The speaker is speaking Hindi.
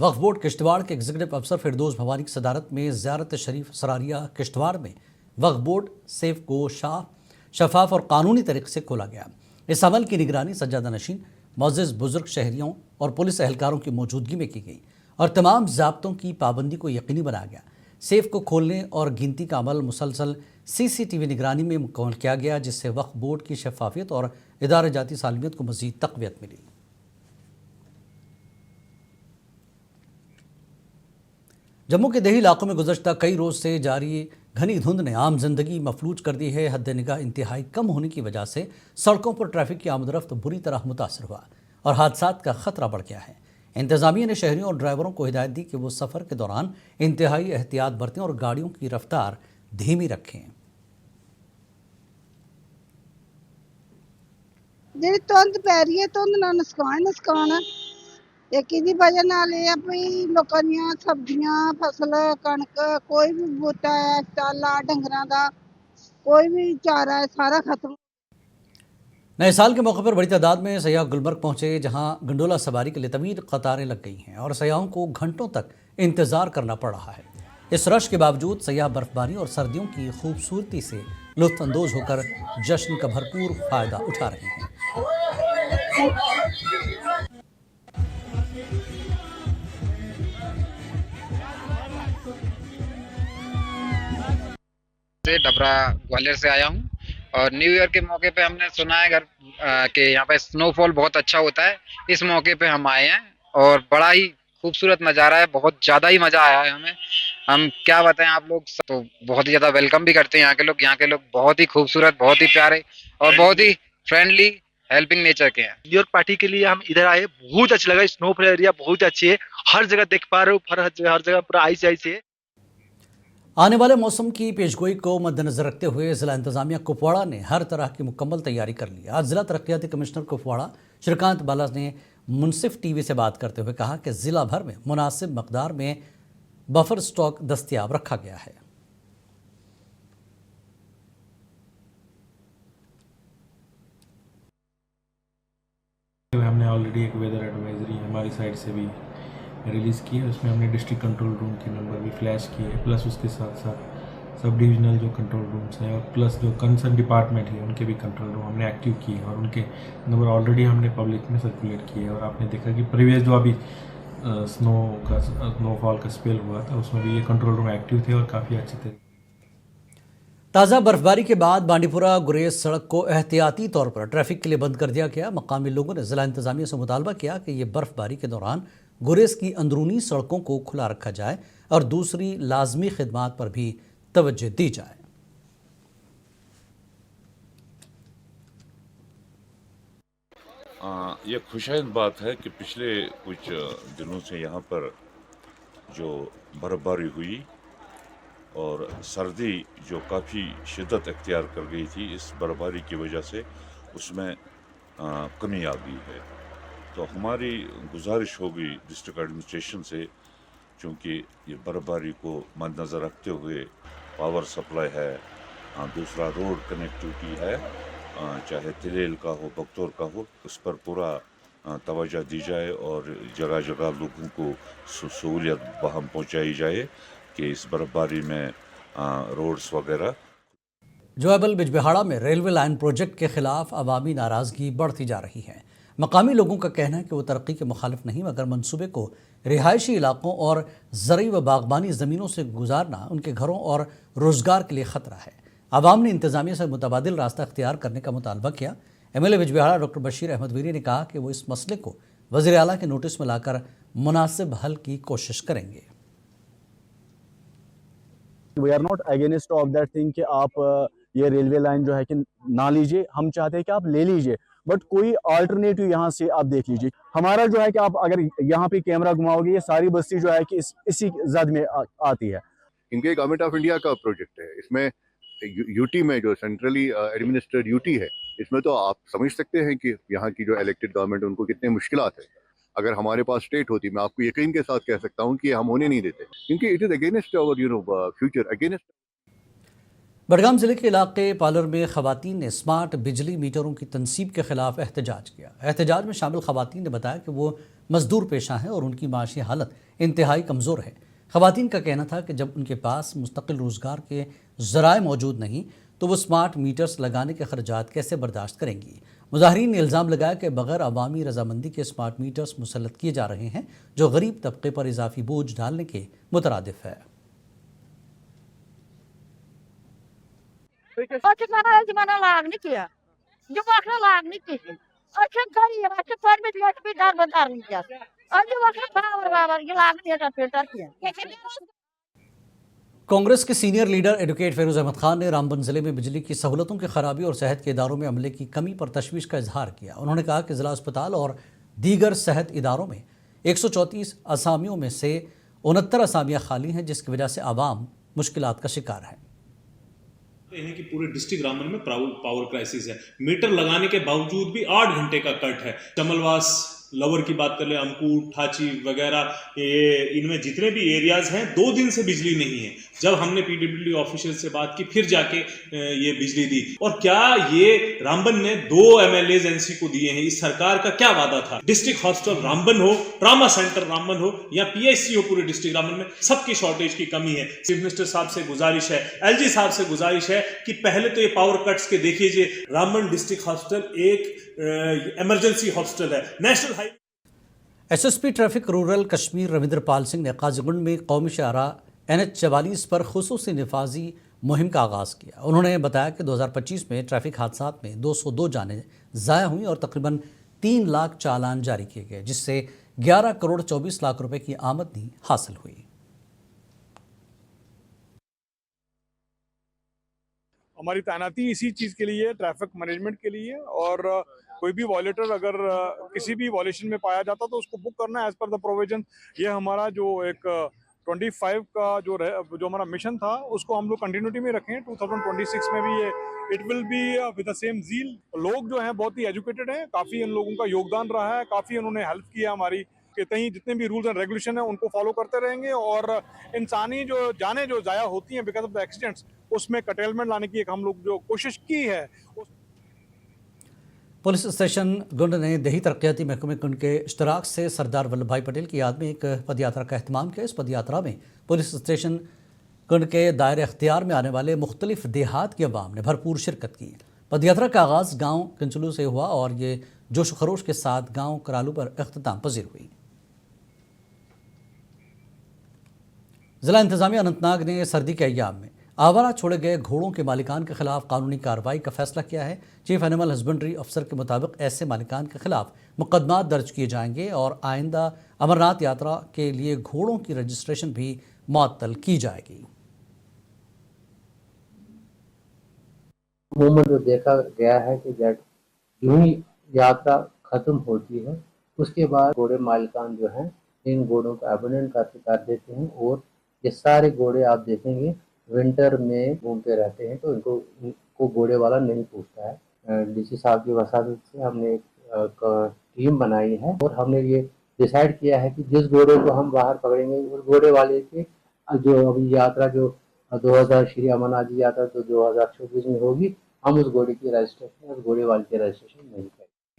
वक्फ बोर्ड किश्तवाड़ के एग्जीक्यूटिव अफसर फिरदौस भवानी की सदारत में ज़ियारत शरीफ सरारिया किश्तवाड़ में वक्फ बोर्ड सेफ को शफाफ और कानूनी तरीके से खोला गया। इस अमल की निगरानी सज्जादा नशीन मुअज़्ज़िज़ बुजुर्ग शहरियों और पुलिस एहलकारों की मौजूदगी में की गई और तमाम ज़ाब्तों की पाबंदी को यकीनी बनाया गया। सेफ को खोलने और गिनती का अमल मुसलसल CCTV निगरानी में मुकम्मल किया गया, जिससे वक्फ बोर्ड की शफाफियत और इदारे जाती सालमियत को मज़ीद तक़वियत मिली। जम्मू के देही इलाकों में गुज़श्ता कई रोज़ से जारी घनी धुंध ने आम जिंदगी मफलूज कर दी है। हद निगाह इंतहाई कम होने की वजह से सड़कों पर ट्रैफिक की आमदरफ्त बुरी तरह मुतासर हुआ और हादसात का खतरा बढ़ गया है। इंतजामिया ने शहरियों और ड्राइवरों को हिदायत दी कि वो सफ़र के दौरान इंतहाई एहतियात बरतें और गाड़ियों की रफ्तार धीमी रखें। जी धुंध पै रही है, धुंध ना नुकसान एक ही वजह नाल ये भी लोकां दियां सब्जियां फसल कणक कोई भी बूटा है चाला डंगरां दा कोई भी चारा है सारा खत्म। नए साल के मौके पर बड़ी तादाद में सयाह गुलमर्ग पहुंचे, जहां गंडोला सवारी के लिए तवील कतारें लग गई हैं और सयाहों को घंटों तक इंतजार करना पड़ रहा है। इस रश के बावजूद सयाह बर्फबारी और सर्दियों की खूबसूरती से लुत्फानंदोज होकर जश्न का भरपूर फायदा उठा रहे हैं। से डबरा ग्वालियर से आया हूँ और न्यू ईयर के मौके पे हमने सुना है कि यहाँ पे स्नोफॉल बहुत अच्छा होता है। इस मौके पे हम आए हैं और बड़ा ही खूबसूरत नज़ारा है, बहुत ज़्यादा ही मज़ा आया है हमें। हम क्या बताएं, आप लोग तो बहुत ही ज़्यादा वेलकम भी करते हैं यहाँ के लोग बहुत ही खूबसूरत, बहुत ही प्यारे और बहुत ही फ्रेंडली हेल्पिंग नेचर के हैं। न्यू ईयर पार्टी के लिए हम इधर आए, बहुत अच्छा लगा। स्नोफॉल एरिया बहुत अच्छी है, हर जगह देख पा रहे हो, हर जगह पूरा आइस है। आने वाले मौसम की पेशगोई को मद्देनजर रखते हुए जिला इंतजामिया कुपवाड़ा ने हर तरह की मुकम्मल तैयारी कर ली। आज जिला तरक्याती कमिश्नर कुपवाड़ा श्रीकांत बाला ने मुनसिफ TV से बात करते हुए कहा कि जिला भर में मुनासिब मकदार में बफर स्टॉक दस्तियाब रखा गया है। हमने ऑलरेडी एक वेदर एडवाइजरी हमारी साइड से भी रिलीज़ की है, उसमें हमने डिस्ट्रिक्ट कंट्रोल रूम के नंबर भी फ्लैश किए हैं, प्लस उसके साथ साथ सब डिविजनल जो कंट्रोल रूम्स हैं और प्लस जो कंसर्न डिपार्टमेंट है उनके भी कंट्रोल रूम हमने एक्टिव किए हैं और उनके नंबर ऑलरेडी हमने पब्लिक में सर्कुलेट किए हैं। और आपने देखा कि प्रीवियस जो अभी स्नोफॉल का स्पेल हुआ था उसमें भी ये कंट्रोल रूम एक्टिव थे और काफ़ी अच्छे थे। ताज़ा बर्फबारी के बाद बांडीपुरा गुरेज सड़क को एहतियाती तौर पर ट्रैफिक के लिए बंद कर दिया गया। मकामी लोगों ने जिला इंतजामिया से मुतालबा किया कि ये बर्फबारी के दौरान गुरेज की अंदरूनी सड़कों को खुला रखा जाए और दूसरी लाजमी खिदमात पर भी तवज्जो दी जाए। ये खुशाइन बात है कि पिछले कुछ दिनों से यहाँ पर जो बर्फबारी हुई और सर्दी जो काफ़ी शिद्दत अख्तियार कर गई थी, इस बर्फबारी की वजह से उसमें कमी आ गई है। तो हमारी गुजारिश होगी डिस्ट्रिक्ट एडमिनिस्ट्रेशन से, चूँकि ये बर्फबारी को मद्देनज़र रखते हुए पावर सप्लाई है, दूसरा रोड कनेक्टिविटी है, चाहे तिलेल का हो बगतौर का हो, उस पर पूरा तवज्जो दी जाए और जगह जगह लोगों को सहूलियत बहाम पहुँचाई जाए कि इस बर्फबारी में रोड्स वगैरह। जोएबल बिजबिहाड़ा में रेलवे लाइन प्रोजेक्ट के खिलाफ अवामी नाराज़गी बढ़ती जा रही है। मकामी लोगों का कहना है कि वो तरक्की के मुखालिफ नहीं, मगर मंसूबे को रिहायशी इलाकों और ज़रई व बागबानी ज़मीनों से गुजारना उनके घरों और रोज़गार के लिए ख़तरा है। आवाम ने इंतज़ामिया से मुतबादिल रास्ता अख्तियार करने का मुतालबा किया। MLA बिजबिहाड़ा डॉक्टर बशीर अहमद वीरी ने कहा कि वो इस मसले को वज़ीर आला के नोटिस में लाकर मुनासिब हल की कोशिश करेंगे। We are not against of that thing कि आप ये रेलवे लाइन जो है कि ना लीजिए, हम चाहते हैं कि आप ले लीजिए, बट कोई अल्टरनेटिव यहाँ से आप देख लीजिए। हमारा जो है कि आप अगर यहाँ पे कैमरा घुमाओगे, ये सारी बस्ती जो है कि इसी जद में आती है। इनके गवर्नमेंट ऑफ इंडिया का प्रोजेक्ट है, इसमें यूटी में जो सेंट्रली एडमिनिस्ट्रेटेड यूटी है, इसमें तो आप समझ सकते हैं कि यहाँ की जो इलेक्टेड गवर्नमेंट उनको कितने मुश्किलात है। अगर हमारे पास स्टेट होती, मैं आपको यकीन के साथ कह सकता हूँ कि हम होने नहीं देते, क्योंकि it is against our future, against. Budgam जिले के इलाके पालर में खवातीन ने स्मार्ट बिजली मीटरों की तनसीब के खिलाफ एहतजाज किया। एहतजाज में शामिल खवातीन ने बताया कि वो मजदूर पेशा हैं और उनकी माशी हालत इंतहाई कमज़ोर है। ख़वातीन का कहना था कि जब उनके पास मुस्तकिल रोज़गार के ज़राए मौजूद नहीं तो वो स्मार्ट मीटर्स लगाने के खर्चात कैसे बर्दाश्त करेंगी। मुजाहरीन ने इल्ज़ाम लगाया कि बग़ैर अवामी रजामंदी के स्मार्ट मीटर्स मुसल्लत किए जा रहे हैं जो गरीब तबके पर इजाफी बोझ डालने के मुतरादिफ है। कांग्रेस के senior leader advocate Feroz Ahmad Khan ने रामबन ज़िले में बिजली की सहूलतों की खराबी और सेहत के इदारों में अमले की कमी पर तशवीश का इजहार किया। उन्होंने कहा कि ज़िला अस्पताल और दीगर सेहत इदारों में 134 असामियों में से 69 असामियाँ खाली हैं, जिसकी वजह से आवाम मुश्किलात का शिकार है। हैं कि पूरे डिस्ट्रिक्ट रामबन में पावर क्राइसिस है। मीटर लगाने के बावजूद भी 8 घंटे का कट है। चमलवास लवर की बात कर ले, अमकूट, ठाची वगैरह, ये इनमें जितने भी एरियाज हैं 2 दिन से बिजली नहीं है। जब हमने पीडब्ल्यूडी ऑफिशियल से बात की फिर जाके ये बिजली दी। और क्या ये रामबन ने 2 MLAs NC को दिए हैं? इस सरकार का क्या वादा था? डिस्ट्रिक्ट हॉस्पिटल रामबन हो, ट्रामा सेंटर रामबन हो या PIC हो, पूरे डिस्ट्रिक्ट रामबन में सबकी शॉर्टेज की कमी है। चीफ मिनिस्टर साहब से गुजारिश है, LG साहब से गुजारिश है कि पहले तो ये पावर कट्स के देखिए। रामबन डिस्ट्रिक्ट हॉस्पिटल एक इमरजेंसी हॉस्पिटल है। National high SSP traffic rural Kashmir Ravindrapal Singh ने काजीगुंड में कौमी शाहरा NH 44 पर खुसूसी निफाजी मुहिम का आगाज़ किया। उन्होंने बताया कि 2025 में ट्रैफिक हादसात में 202 जानें ज़ाया हुई और तकरीबन 3 लाख चालान जारी किए गए, जिससे 11 करोड़ 24 लाख रुपए की आमदनी हासिल हुई। हमारी तैनाती इसी चीज़ के लिए, ट्रैफिक मैनेजमेंट के लिए, और कोई भी वॉलेटर अगर किसी भी वॉलेशन में पाया जाता तो उसको बुक करना एज पर द प्रोविजन। ये हमारा जो एक 25 का जो हमारा मिशन था उसको हम लोग कंटिन्यूटी में रखें। 2026 में भी ये it will be with the same zeal. लोग जो हैं बहुत ही एजुकेटेड हैं, काफ़ी इन लोगों का योगदान रहा है, काफ़ी उन्होंने हेल्प किया हमारी। कहीं जितने भी रूल्स एंड रेगुलेशन है उनको फॉलो करते रहेंगे और इंसानी जो जानें जो ज़ाया होती हैं बिकॉज ऑफ द एक्सीडेंट्स, उसमें कटेलमेंट लाने की एक हम लोग जो कोशिश की है। पुलिस स्टेशन गुंड ने देही तरक्याती महकमे गुंड के इश्तराक से सरदार वल्लभ भाई पटेल की याद में एक पदयात्रा का एहतमाम किया। इस पदयात्रा में पुलिस स्टेशन गुंड के दायरे अख्तियार में आने वाले मुख्तलिफ देहात की अवाम ने भरपूर शिरकत की। पदयात्रा का आगाज़ गाँव कंचलू से हुआ और ये जोश खरोश के साथ गाँव करालू पर अख्ताम पजीर हुई। ज़िला इंतज़ामिया अनंतनाग ने सर्दी के अय्याम में आवारा छोड़े गए घोड़ों के मालिकान के खिलाफ कानूनी कार्रवाई का फैसला किया है। चीफ एनिमल हस्बेंड्री अफसर के मुताबिक ऐसे मालिकान के खिलाफ मुकदमा दर्ज किए जाएंगे और आइंदा अमरनाथ यात्रा के लिए घोड़ों की रजिस्ट्रेशन भी मुअत्तल की जाएगी। अमूमन जो देखा गया है कि जब यूं ही यात्रा खत्म होती है उसके बाद घोड़े मालिकान जो हैं इन घोड़ों को एबंडन कर देते हैं और ये सारे घोड़े आप देखेंगे विंटर में घूमते रहते हैं, तो इनको घोड़े वाला नहीं पूछता है। DC साहब की वसादत से हमने एक टीम बनाई है और हमने ये डिसाइड किया है कि जिस घोड़े को हम बाहर पकड़ेंगे उस घोड़े वाले के जो अभी यात्रा जो 2000 श्री अमरनाथ जी यात्रा जो 2024 में होगी, हम उस घोड़े की रजिस्ट्रेशन उस घोड़े वाले की रजिस्ट्रेशन नहीं करेंगे।